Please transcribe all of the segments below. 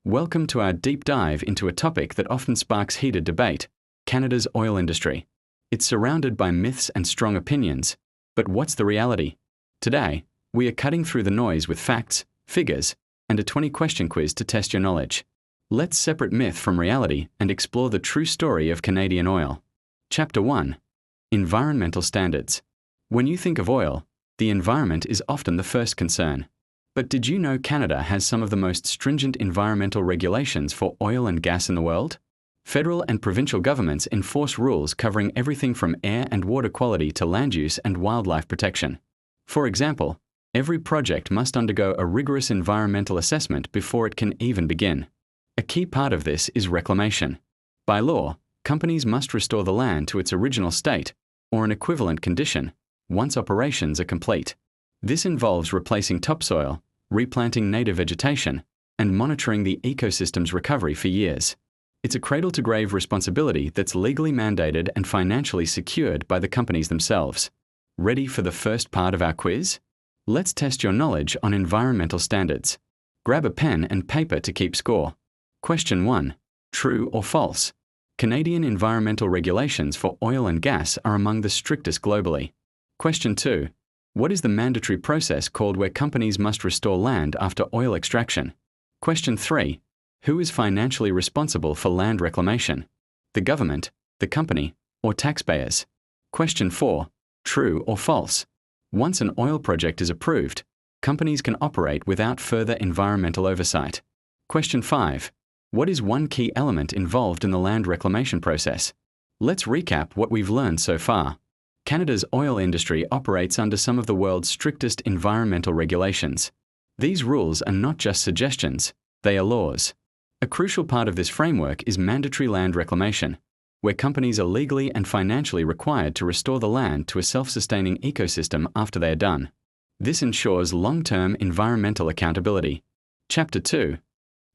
Welcome to our deep dive into a topic that often sparks heated debate: Canada's oil industry. It's surrounded by myths and strong opinions, but what's the reality? Today, we are cutting through the noise with facts, figures, and a 20-question quiz to test your knowledge. Let's separate myth from reality and explore the true story of Canadian oil. Chapter 1. Environmental Standards. When you think of oil, the environment is often the first concern. But did you know Canada has some of the most stringent environmental regulations for oil and gas in the world? Federal and provincial governments enforce rules covering everything from air and water quality to land use and wildlife protection. For example, every project must undergo a rigorous environmental assessment before it can even begin. A key part of this is reclamation. By law, companies must restore the land to its original state, or an equivalent condition, once operations are complete. This involves replacing topsoil, replanting native vegetation, and monitoring the ecosystem's recovery for years. It's a cradle-to-grave responsibility that's legally mandated and financially secured by the companies themselves. Ready for the first part of our quiz? Let's test your knowledge on environmental standards. Grab a pen and paper to keep score. Question 1. True or false? Canadian environmental regulations for oil and gas are among the strictest globally. Question 2. What is the mandatory process called where companies must restore land after oil extraction? Question 3. Who is financially responsible for land reclamation? The government, the company, or taxpayers? Question 4. True or false? Once an oil project is approved, companies can operate without further environmental oversight. Question 5. What is one key element involved in the land reclamation process? Let's recap what we've learned so far. Canada's oil industry operates under some of the world's strictest environmental regulations. These rules are not just suggestions, they are laws. A crucial part of this framework is mandatory land reclamation, where companies are legally and financially required to restore the land to a self-sustaining ecosystem after they are done. This ensures long-term environmental accountability. Chapter 2.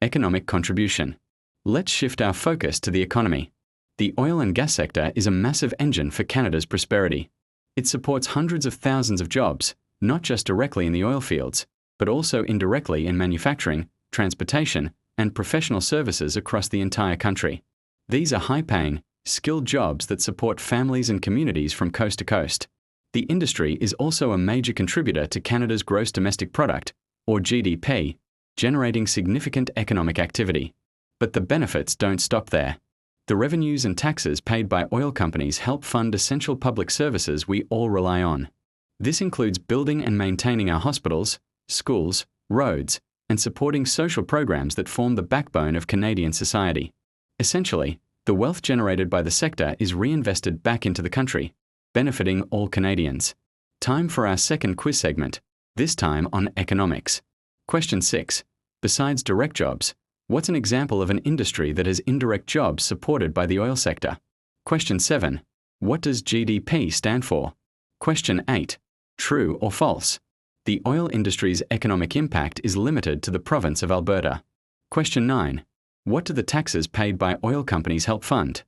Economic contribution. Let's shift our focus to the economy. The oil and gas sector is a massive engine for Canada's prosperity. It supports hundreds of thousands of jobs, not just directly in the oil fields, but also indirectly in manufacturing, transportation, and professional services across the entire country. These are high-paying, skilled jobs that support families and communities from coast to coast. The industry is also a major contributor to Canada's gross domestic product, or GDP, generating significant economic activity. But the benefits don't stop there. The revenues and taxes paid by oil companies help fund essential public services we all rely on. This includes building and maintaining our hospitals, schools, roads, and supporting social programs that form the backbone of Canadian society. Essentially, the wealth generated by the sector is reinvested back into the country, benefiting all Canadians. Time for our second quiz segment, this time on economics. Question 6. Besides direct jobs, what's an example of an industry that has indirect jobs supported by the oil sector? Question 7. What does GDP stand for? Question 8. True or false? The oil industry's economic impact is limited to the province of Alberta. Question 9. What do the taxes paid by oil companies help fund?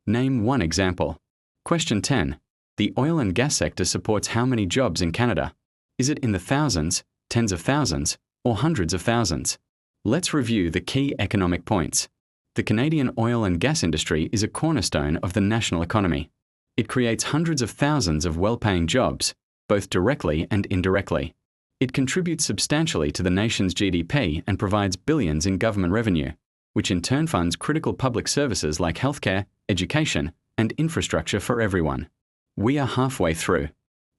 Name one example. Question 10. The oil and gas sector supports how many jobs in Canada? Is it in the thousands, tens of thousands, or hundreds of thousands? Let's review the key economic points. The Canadian oil and gas industry is a cornerstone of the national economy. It creates hundreds of thousands of well-paying jobs, both directly and indirectly. It contributes substantially to the nation's GDP and provides billions in government revenue, which in turn funds critical public services like healthcare, education, and infrastructure for everyone. We are halfway through.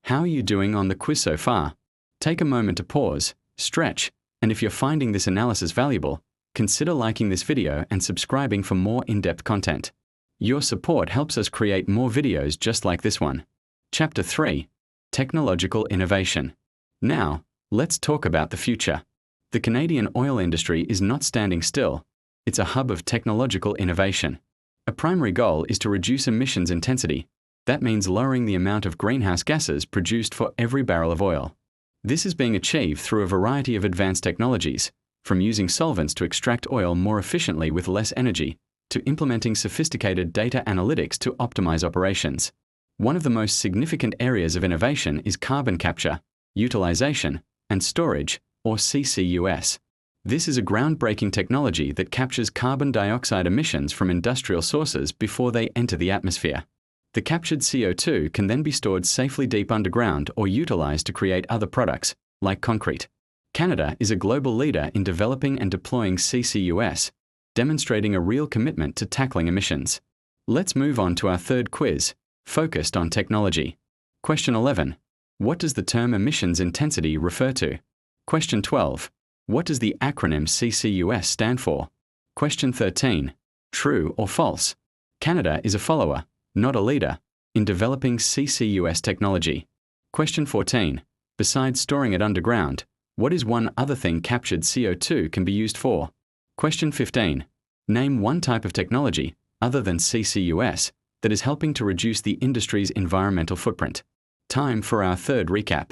How are you doing on the quiz so far? Take a moment to pause, stretch, and if you're finding this analysis valuable, consider liking this video and subscribing for more in-depth content. Your support helps us create more videos just like this one. Chapter 3. Technological innovation. Now, let's talk about the future. The Canadian oil industry is not standing still. It's a hub of technological innovation. A primary goal is to reduce emissions intensity. That means lowering the amount of greenhouse gases produced for every barrel of oil. This is being achieved through a variety of advanced technologies, from using solvents to extract oil more efficiently with less energy, to implementing sophisticated data analytics to optimize operations. One of the most significant areas of innovation is carbon capture, utilization, and storage, or CCUS. This is a groundbreaking technology that captures carbon dioxide emissions from industrial sources before they enter the atmosphere. The captured CO2 can then be stored safely deep underground or utilized to create other products, like concrete. Canada is a global leader in developing and deploying CCUS, demonstrating a real commitment to tackling emissions. Let's move on to our third quiz, focused on technology. Question 11. What does the term emissions intensity refer to? Question 12. What does the acronym CCUS stand for? Question 13. True or false? Canada is a follower, not a leader, in developing CCUS technology. Question 14. Besides storing it underground, what is one other thing captured CO2 can be used for? Question 15. Name one type of technology, other than CCUS, that is helping to reduce the industry's environmental footprint. Time for our third recap.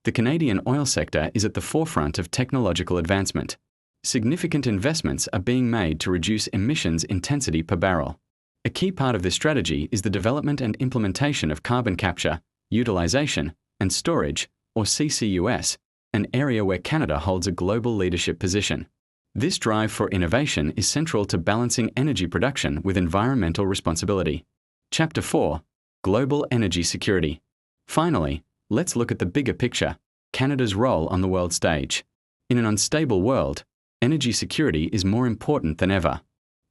The Canadian oil sector is at the forefront of technological advancement. Significant investments are being made to reduce emissions intensity per barrel. A key part of this strategy is the development and implementation of carbon capture, utilization, and storage, or CCUS, an area where Canada holds a global leadership position. This drive for innovation is central to balancing energy production with environmental responsibility. Chapter 4. Global Energy Security. Finally, let's look at the bigger picture, Canada's role on the world stage. In an unstable world, energy security is more important than ever.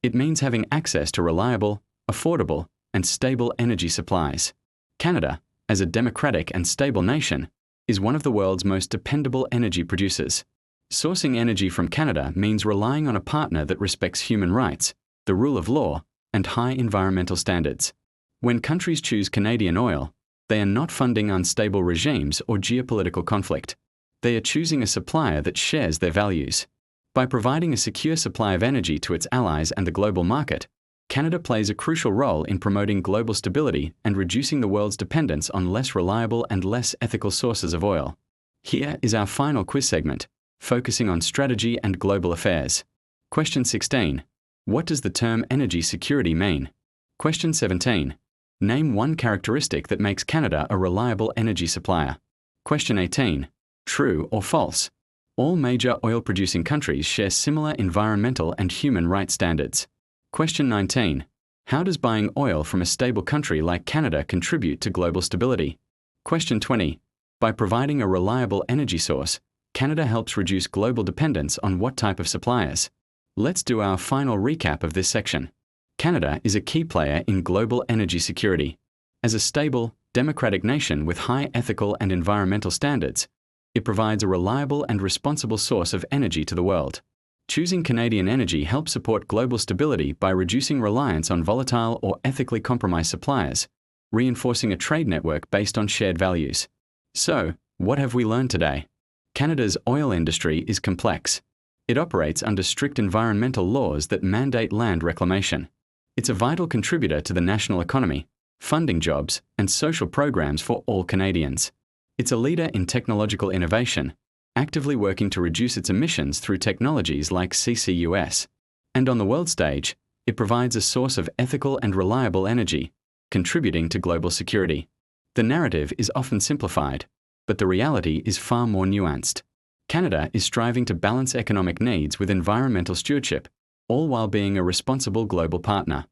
It means having access to reliable, affordable, and stable energy supplies. Canada, as a democratic and stable nation, is one of the world's most dependable energy producers. Sourcing energy from Canada means relying on a partner that respects human rights, the rule of law, and high environmental standards. When countries choose Canadian oil, they are not funding unstable regimes or geopolitical conflict. They are choosing a supplier that shares their values. By providing a secure supply of energy to its allies and the global market, Canada plays a crucial role in promoting global stability and reducing the world's dependence on less reliable and less ethical sources of oil. Here is our final quiz segment, focusing on strategy and global affairs. Question 16. What does the term energy security mean? Question 17. Name one characteristic that makes Canada a reliable energy supplier. Question 18. True or false? All major oil-producing countries share similar environmental and human rights standards. Question 19. How does buying oil from a stable country like Canada contribute to global stability? Question 20. By providing a reliable energy source, Canada helps reduce global dependence on what type of suppliers? Let's do our final recap of this section. Canada is a key player in global energy security. As a stable, democratic nation with high ethical and environmental standards, it provides a reliable and responsible source of energy to the world. Choosing Canadian energy helps support global stability by reducing reliance on volatile or ethically compromised suppliers, reinforcing a trade network based on shared values. So, what have we learned today? Canada's oil industry is complex. It operates under strict environmental laws that mandate land reclamation. It's a vital contributor to the national economy, funding jobs and social programs for all Canadians. It's a leader in technological innovation, actively working to reduce its emissions through technologies like CCUS. And on the world stage, it provides a source of ethical and reliable energy, contributing to global security. The narrative is often simplified, but the reality is far more nuanced. Canada is striving to balance economic needs with environmental stewardship, all while being a responsible global partner.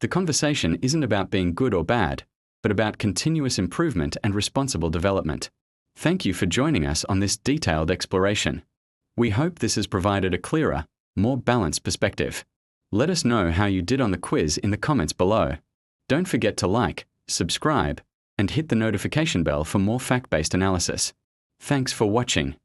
The conversation isn't about being good or bad, but about continuous improvement and responsible development. Thank you for joining us on this detailed exploration. We hope this has provided a clearer, more balanced perspective. Let us know how you did on the quiz in the comments below. Don't forget to like, subscribe, and hit the notification bell for more fact-based analysis. Thanks for watching.